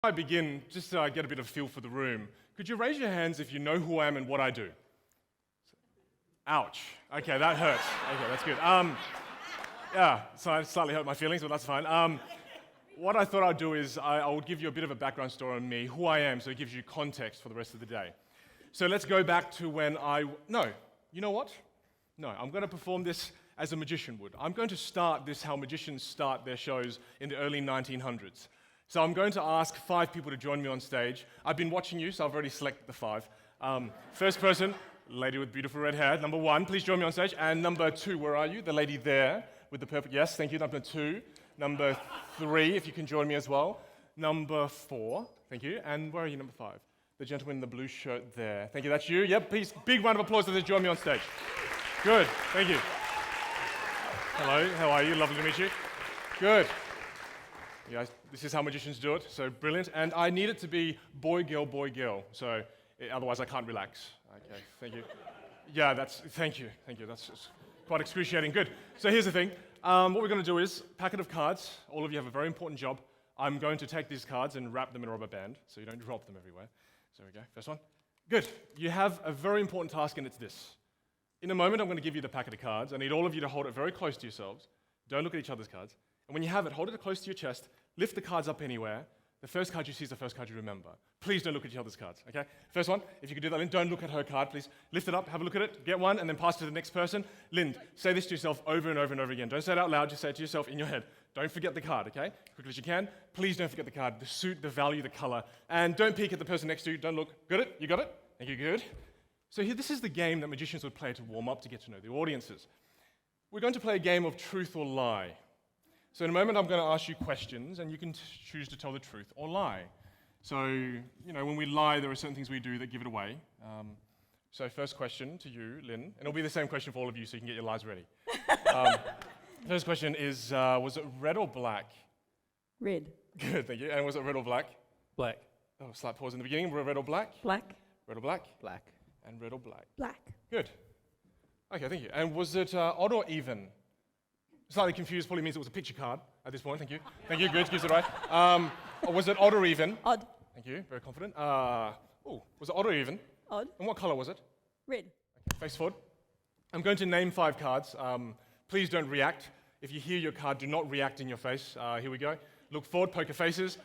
I begin, just so I get a bit of a feel for the room, could you raise your hands if you know who I am and what I do? Ouch. Okay, that hurts. Okay, that's good. Yeah, so I slightly hurt my feelings, but that's fine. What I thought I'd do is I would give you a bit of a background story on me, who I am, so it gives you context for the rest of the day. So let's go back to when no, you know what? No, I'm going to perform this as a magician would. I'm going to start this how magicians start their shows in the early 1900s. So I'm going to ask 5 people to join me on stage. I've been watching you, so I've already selected the 5. First person, lady with beautiful red hair. Number 1, please join me on stage. And number 2, where are you? The lady there with the purple. Yes, thank you. Number 2. Number 3, if you can join me as well. Number 4, thank you. And where are you, number 5? The gentleman in the blue shirt there. Thank you, that's you. Yep, please, big round of applause as they join me on stage. Good, thank you. Hello, how are you? Lovely to meet you. Good. Yeah, this is how magicians do it, so brilliant. And I need it to be boy, girl, so otherwise I can't relax. Okay, thank you. Yeah, thank you. That's quite excruciating. Good. So here's the thing. What we're going to do is, packet of cards. All of you have a very important job. I'm going to take these cards and wrap them in a rubber band, so you don't drop them everywhere. So there we go. First one. Good. You have a very important task, and it's this. In a moment, I'm going to give you the packet of cards. I need all of you to hold it very close to yourselves. Don't look at each other's cards. And when you have it, hold it close to your chest. Lift the cards up anywhere. The first card you see is the first card you remember. Please don't look at each other's cards, okay? First one, if you could do that, Lynn, don't look at her card, please. Lift it up, have a look at it, get one, and then pass it to the next person. Lynn, say this to yourself over and over and over again. Don't say it out loud, just say it to yourself in your head. Don't forget the card, okay? Quickly as you can. Please don't forget the card, the suit, the value, the color. And don't peek at the person next to you. Don't look. Got it? You got it? Thank you, good. So here, this is the game that magicians would play to warm up, to get to know the audiences. We're going to play a game of truth or lie. So in a moment, I'm going to ask you questions, and you can choose to tell the truth or lie. So, when we lie, there are certain things we do that give it away. So first question to you, Lynn, and it'll be the same question for all of you, so you can get your lies ready. First question is, was it red or black? Red. Good, thank you. And was it red or black? Black. Oh, slight pause in the beginning. Red or black? Black. Red or black? Black. And red or black? Black. Good. Okay, thank you. And was it odd or even? Slightly confused probably means it was a picture card at this point. Thank you. Thank you. Good. Gives it right. Was it odd or even? Odd. Thank you. Very confident. Was it odd or even? Odd. And what color was it? Red. Okay, face forward. I'm going to name 5 cards. Please don't react. If you hear your card, do not react in your face. Here we go. Look forward. Poker faces.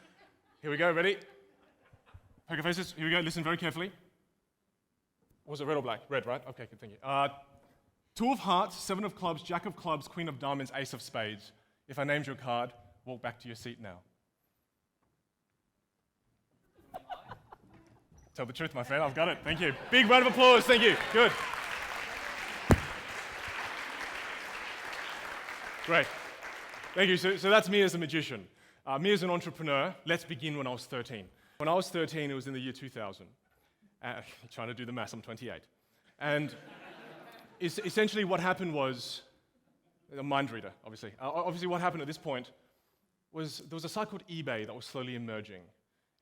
Here we go. Ready? Poker faces. Here we go. Listen very carefully. Was it red or black? Red, right? Okay, good. Thank you. 2 of hearts, 7 of clubs, jack of clubs, queen of diamonds, ace of spades. If I named your card, walk back to your seat now. Tell the truth, my friend. I've got it. Thank you. Big round of applause. Thank you. Good. Great. Thank you. So that's me as a magician. Me as an entrepreneur. Let's begin when I was 13. When I was 13, it was in the year 2000. Trying to do the maths, I'm 28. And essentially what happened was, a mind reader, obviously. Obviously what happened at this point was there was a site called eBay that was slowly emerging.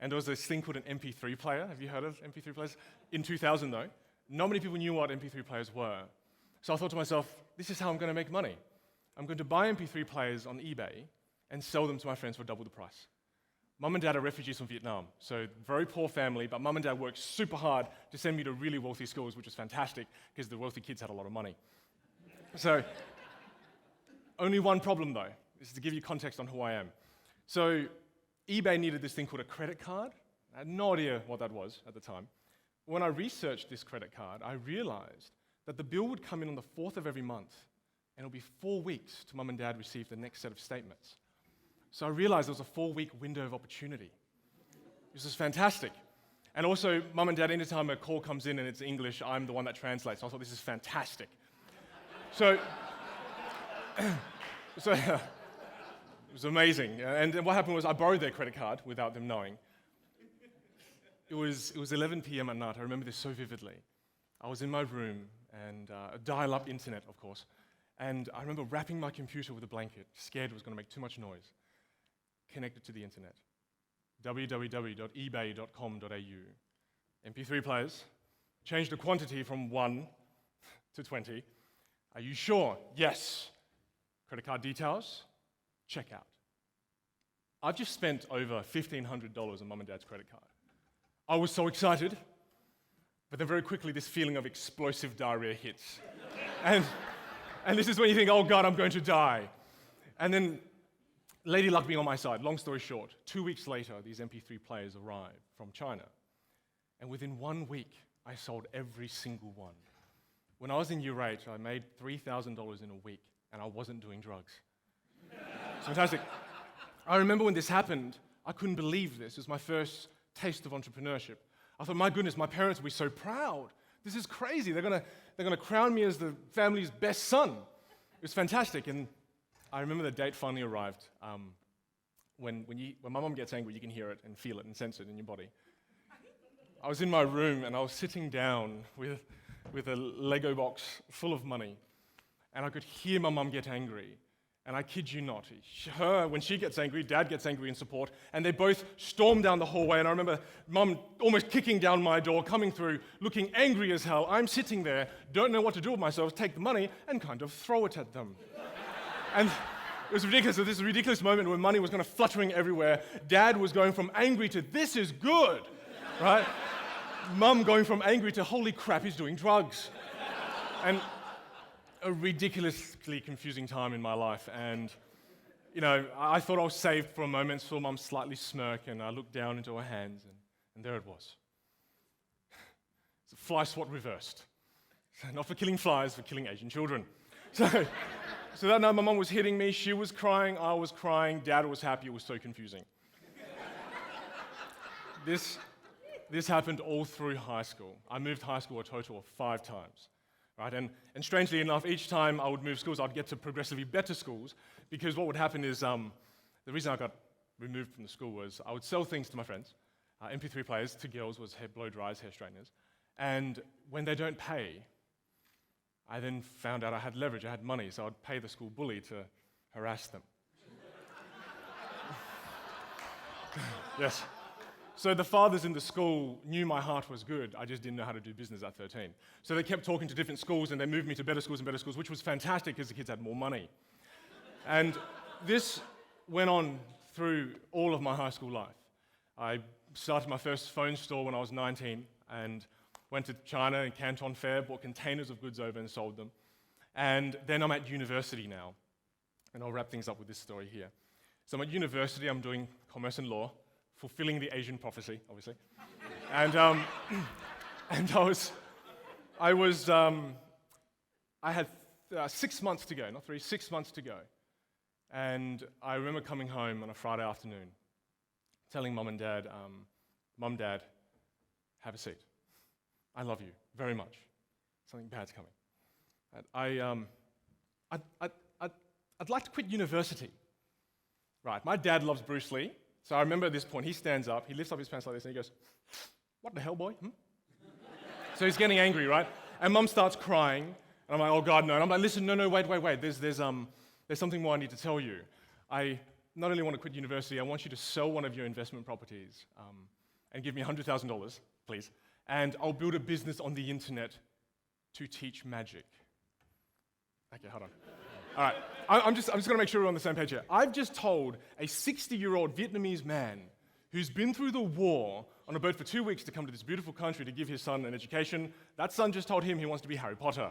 And there was this thing called an MP3 player. Have you heard of MP3 players? In 2000 though, not many people knew what MP3 players were. So I thought to myself, this is how I'm going to make money. I'm going to buy MP3 players on eBay and sell them to my friends for double the price. Mum and Dad are refugees from Vietnam, so very poor family, but Mum and Dad worked super hard to send me to really wealthy schools, which was fantastic, because the wealthy kids had a lot of money. So, only one problem though, this is to give you context on who I am. So, eBay needed this thing called a credit card. I had no idea what that was at the time. When I researched this credit card, I realized that the bill would come in on the 4th of every month, and it'll be 4 weeks till Mum and Dad receive the next set of statements. So I realized there was a 4-week window of opportunity. This is fantastic. And also, Mum and Dad, anytime a call comes in and it's English, I'm the one that translates. So I thought this is fantastic. So it was amazing. And what happened was I borrowed their credit card without them knowing. It was 11 p.m. at night. I remember this so vividly. I was in my room, and a dial-up internet, of course. And I remember wrapping my computer with a blanket, scared it was going to make too much noise. Connected to the internet. www.ebay.com.au. MP3 players. Change the quantity from 1 to 20. Are you sure? Yes. Credit card details. Checkout. I've just spent over $1,500 on Mum and Dad's credit card. I was so excited, but then very quickly this feeling of explosive diarrhea hits. and this is when you think, oh God, I'm going to die. And then Lady Luck being on my side, long story short, 2 weeks later, these MP3 players arrived from China. And within 1 week, I sold every single one. When I was in year 8, I made $3,000 in a week, and I wasn't doing drugs. It's fantastic. I remember when this happened, I couldn't believe this. It was my first taste of entrepreneurship. I thought, my goodness, my parents will be so proud. This is crazy. They're gonna crown me as the family's best son. It was fantastic. And I remember the date finally arrived. When my mom gets angry, you can hear it and feel it and sense it in your body. I was in my room and I was sitting down with a Lego box full of money, and I could hear my mum get angry. And I kid you not, when she gets angry, Dad gets angry in support, and they both storm down the hallway. And I remember Mum almost kicking down my door, coming through, looking angry as hell. I'm sitting there, don't know what to do with myself, take the money and kind of throw it at them. And it was ridiculous. This ridiculous moment where money was kind of fluttering everywhere. Dad was going from angry to, this is good, right? Mum going from angry to, holy crap, he's doing drugs. And a ridiculously confusing time in my life. And, I thought I was saved for a moment, saw Mum slightly smirk, and I looked down into her hands, and there it was. It's a fly swat reversed. Not for killing flies, for killing Asian children. So that night my mum was hitting me, she was crying, I was crying, Dad was happy, it was so confusing. This happened all through high school. I moved high school a total of 5 times. Right? And strangely enough, each time I would move schools, I'd get to progressively better schools, because what would happen is, the reason I got removed from the school was I would sell things to my friends, MP3 players to girls was hair blow dryers, hair straighteners, and when they don't pay, I then found out I had leverage, I had money, so I'd pay the school bully to harass them. Yes. So the fathers in the school knew my heart was good, I just didn't know how to do business at 13. So they kept talking to different schools, and they moved me to better schools and better schools, which was fantastic because the kids had more money. And this went on through all of my high school life. I started my first phone store when I was 19, and went to China and Canton Fair, bought containers of goods over and sold them. And then I'm at university now, and I'll wrap things up with this story here. So I'm at university, I'm doing commerce and law, fulfilling the Asian prophecy, obviously. And I had 6 months to go, not 3, 6 months to go. And I remember coming home on a Friday afternoon, telling Mum and Dad, Mum, Dad, have a seat. I love you very much. Something bad's coming. And I'd like to quit university. Right, my dad loves Bruce Lee. So I remember at this point, he stands up, he lifts up his pants like this, and he goes, what the hell, boy? So he's getting angry, right? And Mum starts crying, and I'm like, oh God, no. And I'm like, listen, no, wait. There's something more I need to tell you. I not only want to quit university, I want you to sell one of your investment properties and give me $100,000, please. And I'll build a business on the internet to teach magic. Okay, hold on. All right, I'm just going to make sure we're on the same page here. I've just told a 60-year-old Vietnamese man who's been through the war on a boat for 2 weeks to come to this beautiful country to give his son an education. That son just told him he wants to be Harry Potter.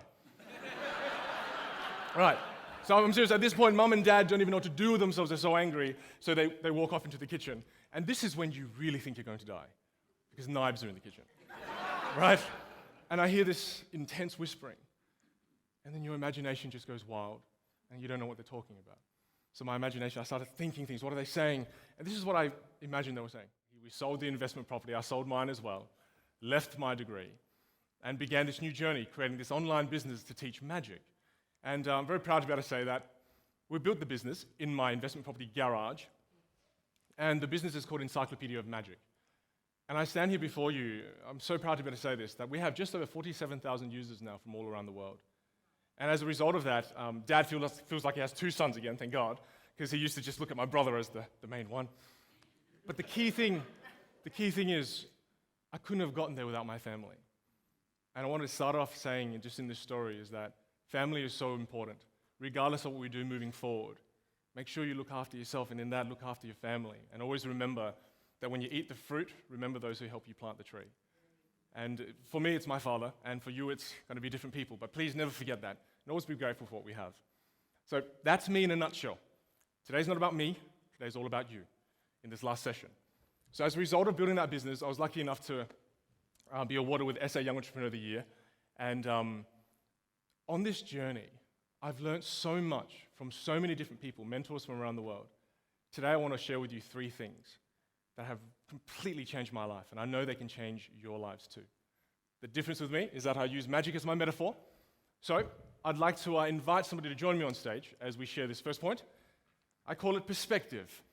Right, so I'm serious. At this point, Mum and Dad don't even know what to do with themselves. They're so angry, so they walk off into the kitchen. And this is when you really think you're going to die, because knives are in the kitchen. Right? And I hear this intense whispering, and then your imagination just goes wild, and you don't know what they're talking about. So my imagination, I started thinking things. What are they saying? And this is what I imagined they were saying. We sold the investment property. I sold mine as well, left my degree, and began this new journey, creating this online business to teach magic. And I'm very proud to be able to say that we built the business in my investment property garage, and the business is called Encyclopedia of Magic. And I stand here before you, I'm so proud to be able to say this, that we have just over 47,000 users now from all around the world. And as a result of that, Dad feels like he has 2 sons again, thank God, because he used to just look at my brother as the main one. But the key thing is, I couldn't have gotten there without my family. And I wanted to start off saying, just in this story, is that family is so important. Regardless of what we do moving forward, Make sure you look after yourself, and in that, look after your family. And always remember that when you eat the fruit, remember those who help you plant the tree. And for me, it's my father, and for you, it's going to be different people. But please never forget that, and always be grateful for what we have. So that's me in a nutshell. Today's not about me. Today's all about you in this last session. So as a result of building that business, I was lucky enough to be awarded with SA Young Entrepreneur of the Year. And on this journey, I've learned so much from so many different people, mentors from around the world. Today, I want to share with you 3 things that have completely changed my life, and I know they can change your lives too. The difference with me is that I use magic as my metaphor. So I'd like to invite somebody to join me on stage as we share this first point. I call it perspective.